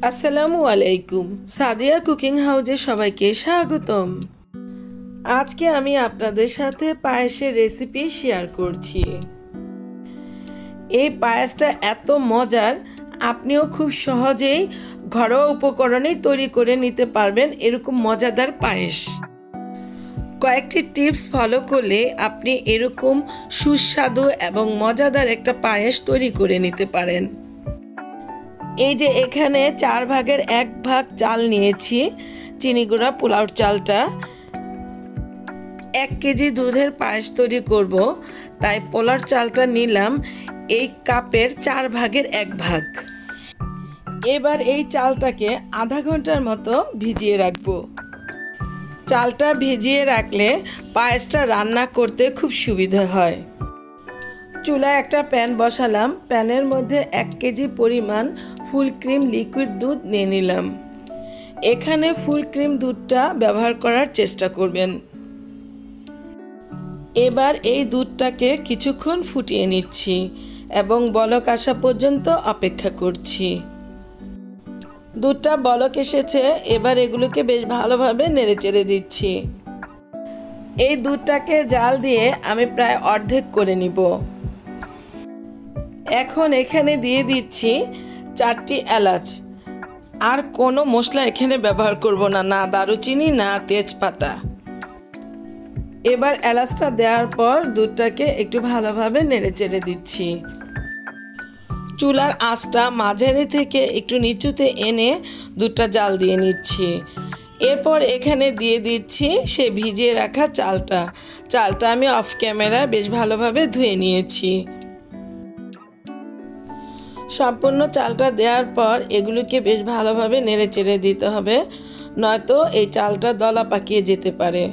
আসসালামু আলাইকুম। সাদিয়া কুকিং হাউজে সবাইকে স্বাগতম। আজকে আমি আপনাদের সাথে পায়েসের রেসিপি শেয়ার করছি। এই পায়েসটা এত মজার, আপনিও খুব সহজেই ঘরোয়া উপকরণে তৈরি করে নিতে পারবেন এরকম মজাদার পায়েস। কয়েকটি টিপস ফলো করলে আপনি এরকম সুস্বাদু এবং মজাদার একটা পায়েস তৈরি করে নিতে পারেন। এই যে এখানে 4 ভাগের 1 ভাগ চাল নিয়েছি, চিনি গুঁড়া পোলাওর চালটা। 1 কেজি দুধের পায়েস তৈরি করব, তাই পোলাওর চালটা নিলাম এই কাপের 4 ভাগের 1 ভাগ। এবার এই চালটাকে আধা ঘন্টার মতো ভিজিয়ে রাখবো। চালটা ভিজিয়ে রাখলে পায়েসটা রান্না করতে খুব সুবিধা হয়। চুলায় একটা প্যান বসালাম, প্যানের মধ্যে 1 কেজি পরিমাণ ফুল ক্রিম লিকুইড দুধ নিয়ে নিলাম। এখানে ফুল ক্রিম দুধটা ব্যবহার করার চেষ্টা করবেন। এবার এই দুধটাকে কিছুক্ষণ ফুটিয়ে নিচ্ছি এবং বলক আসা পর্যন্ত অপেক্ষা করছি। দুধটা বলক এসেছে, এবার এগুলোকে বেশ ভালোভাবে নেড়েচেড়ে দিচ্ছি। এই দুধটাকে জাল দিয়ে আমি প্রায় অর্ধেক করে নিব। এখন এখানে দিয়ে দিচ্ছি 4টি এলাচ। আর কোনো মশলা এখানে ব্যবহার করব না, না দারুচিনি না তেজপাতা। এবার এলাচটা দেওয়ার পর দুধটাকে একটু ভালোভাবে নেড়েচেড়ে দিচ্ছি। চুলার আঁচটা মাঝারি থেকে একটু নিচুতে এনে দুধটা জাল দিয়ে নিচ্ছি। এরপর এখানে দিয়ে দিচ্ছি সে ভিজিয়ে রাখা চালটা আমি অফ ক্যামেরা বেশ ভালোভাবে ধুয়ে নিয়েছি। সম্পূর্ণ চালটা দেওয়ার পর এগুলোকে বেশ ভালোভাবে নেড়েচেড়ে দিতে হবে, নয়তো এই চালটা দলা পাকিয়ে যেতে পারে।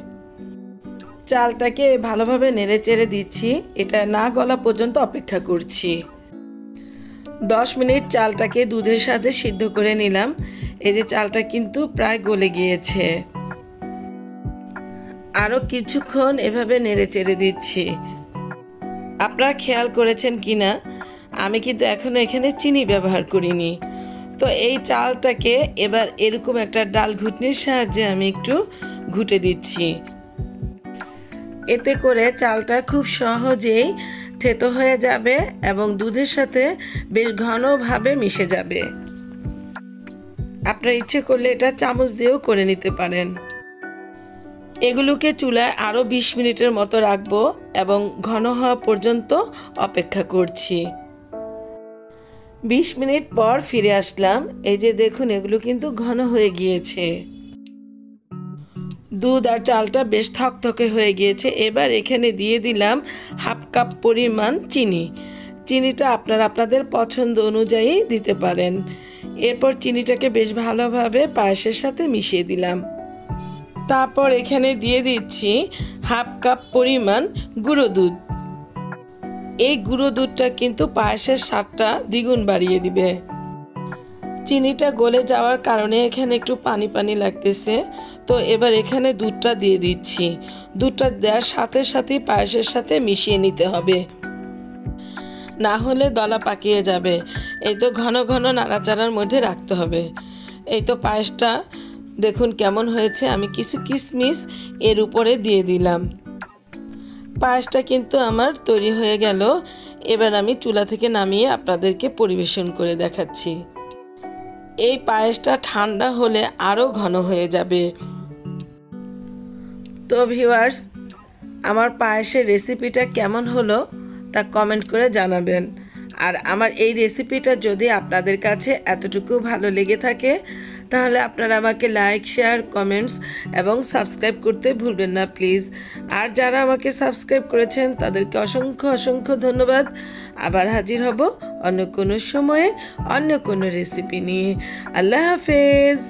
চালটাকে ভালোভাবে নেড়েচেড়ে দিচ্ছি, এটা না গলা পর্যন্ত অপেক্ষা করছি। 10 মিনিট চালটাকে দুধের সাথে সিদ্ধ করে নিলাম। এই যে চালটা কিন্তু প্রায় গলে গিয়েছে। আরও কিছুক্ষণ এভাবে নেড়েচেড়ে দিচ্ছি। আপনারা খেয়াল করেছেন কিনা, আমি কিন্তু এখনো এখানে চিনি ব্যবহার করিনি। তো এই চালটাকে এবার এরকম একটা ডাল ঘুটনির সাহায্যে আমি একটু ঘুটে দিচ্ছি। এতে করে চালটা খুব সহজেই থেতো হয়ে যাবে এবং দুধের সাথে বেশ ঘনভাবে মিশে যাবে। আপনার ইচ্ছে করলে এটা চামচ দিয়েও করে নিতে পারেন। এগুলোকে চুলায় আরও 20 মিনিটের মতো রাখবো এবং ঘন হওয়া পর্যন্ত অপেক্ষা করছি। 20 মিনিট পর ফিরে আসলাম। এই যে দেখুন, এগুলো কিন্তু ঘন হয়ে গিয়েছে। দুধ আর চালটা বেশ থকথকে হয়ে গিয়েছে। এবার এখানে দিয়ে দিলাম হাফ কাপ পরিমাণ চিনি। চিনিটা আপনারা আপনাদের পছন্দ অনুযায়ী দিতে পারেন। এরপর চিনিটাকে বেশ ভালোভাবে পায়েসের সাথে মিশিয়ে দিলাম। তারপর এখানে দিয়ে দিচ্ছি হাফ কাপ পরিমাণ গুঁড়ো দুধ। এই গুঁড়ো দুধটা কিন্তু পায়েসের স্বাদটা দ্বিগুণ বাড়িয়ে দিবে। চিনিটা গলে যাওয়ার কারণে এখানে একটু পানি পানি লাগতেছে, তো এবার এখানে দুধটা দিয়ে দিচ্ছি। দুধটা দেওয়ার সাথে সাথেই পায়েসের সাথে মিশিয়ে নিতে হবে, না হলে দলা পাকিয়ে যাবে। এই তো ঘন ঘন নাড়াচাড়ার মধ্যে রাখতে হবে। এই তো পায়েসটা দেখুন কেমন হয়েছে। আমি কিছু কিশমিশ এর উপরে দিয়ে দিলাম। পায়েসটা কিন্তু আমার তৈরি হয়ে গেল। এবার আমি চুলা থেকে নামিয়ে আপনাদেরকে পরিবেশন করে দেখাচ্ছি। এই পায়েসটা ঠান্ডা হলে আরও ঘন হয়ে যাবে। তো ভিউয়ার্স, আমার পায়েসের রেসিপিটা কেমন হলো তা কমেন্ট করে জানাবেন। আর আমার এই রেসিপিটা যদি আপনাদের কাছে এতটুকু ভালো লেগে থাকে, তাহলে আপনারা আমাকে লাইক, শেয়ার, কমেন্টস এবং সাবস্ক্রাইব করতে ভুলবেন না প্লিজ। আর যারা আমাকে সাবস্ক্রাইব করেছেন তাদেরকে অসংখ্য অসংখ্য ধন্যবাদ। আবার হাজির হব অন্য কোনো সময়ে অন্য কোনো রেসিপি নিয়ে। আল্লাহ হাফেজ।